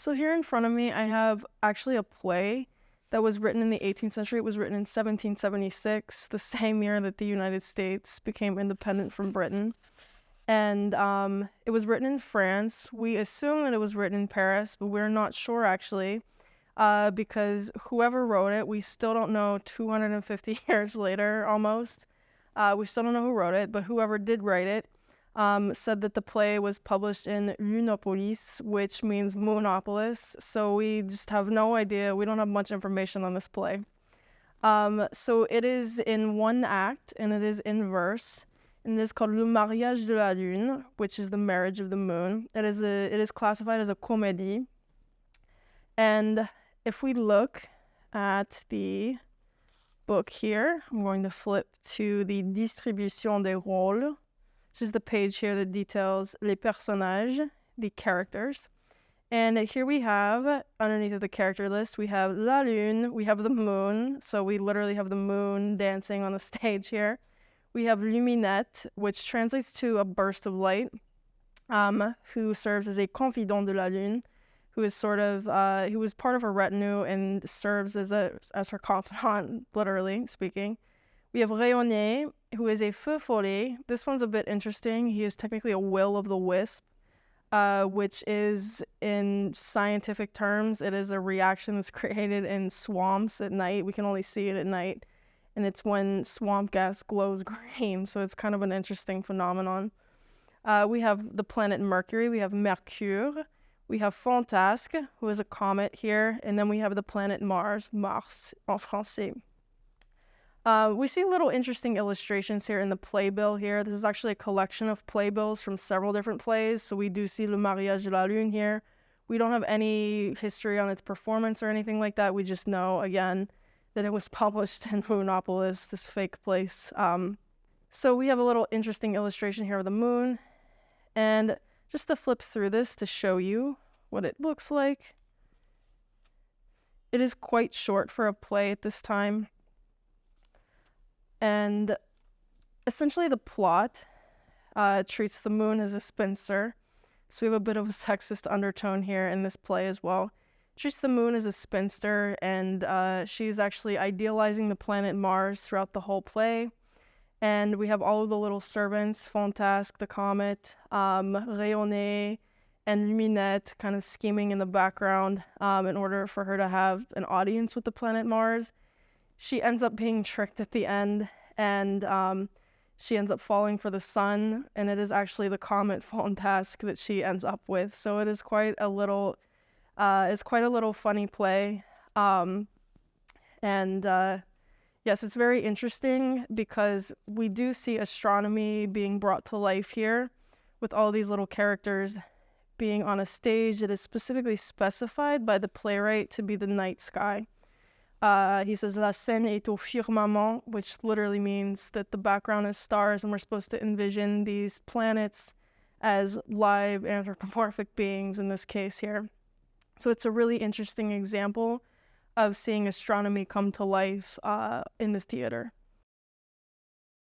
So here in front of me, I have actually a play that was written in the 18th century. It was written in 1776, the same year that the United States became independent from Britain. And it was written in France. We assume that it was written in Paris, but we're not sure actually, because whoever wrote it, we still don't know 250 years later almost. We still don't know who wrote it, but whoever did write it said that the play was published in Lunopolis, which means Moonopolis. So we just have no idea. We don't have much information on this play. So it is in one act, and it is in verse. And it is called Le Mariage de la Lune, which is the marriage of the moon. It is classified as a comédie. And if we look at the book here, I'm going to flip to the Distribution des rôles, which is the page here that details les personnages, the characters. And here we have, underneath of the character list, we have la lune, we have the moon. So we literally have the moon dancing on the stage here. We have luminette, which translates to a burst of light, who serves as a confidant de la lune, who is who is part of her retinue and serves as her confidant, literally speaking. We have rayonné, who is a feu follet. This one's a bit interesting. He is technically a will of the wisp, which is, in scientific terms, it is a reaction that's created in swamps at night. We can only see it at night. And it's when swamp gas glows green, so it's kind of an interesting phenomenon. We have the planet Mercury, we have Mercure, we have Fantasque, who is a comet here, and then we have the planet Mars, Mars en français. We see little interesting illustrations here in the playbill here. This is actually a collection of playbills from several different plays, so we do see Le Mariage de la Lune here. We don't have any history on its performance or anything like that. We just know, again, that it was published in Moonopolis, this fake place. So we have a little interesting illustration here of the moon. And just to flip through this to show you what it looks like. It is quite short for a play at this time. And essentially the plot treats the moon as a spinster. So we have a bit of a sexist undertone here in this play as well. Treats the moon as a spinster, and she's actually idealizing the planet Mars throughout the whole play. And we have all of the little servants, Fantasque, the comet, Rayonné, and Luminette kind of scheming in the background in order for her to have an audience with the planet Mars. She ends up being tricked at the end, and she ends up falling for the sun, and it is actually the comet Fantasque that she ends up with. So it is quite a little funny play. Yes, it's very interesting because we do see astronomy being brought to life here with all these little characters being on a stage that is specifically specified by the playwright to be the night sky. He says, La scène est au firmament, which literally means that the background is stars, and we're supposed to envision these planets as live anthropomorphic beings in this case here. So it's a really interesting example of seeing astronomy come to life in the theater.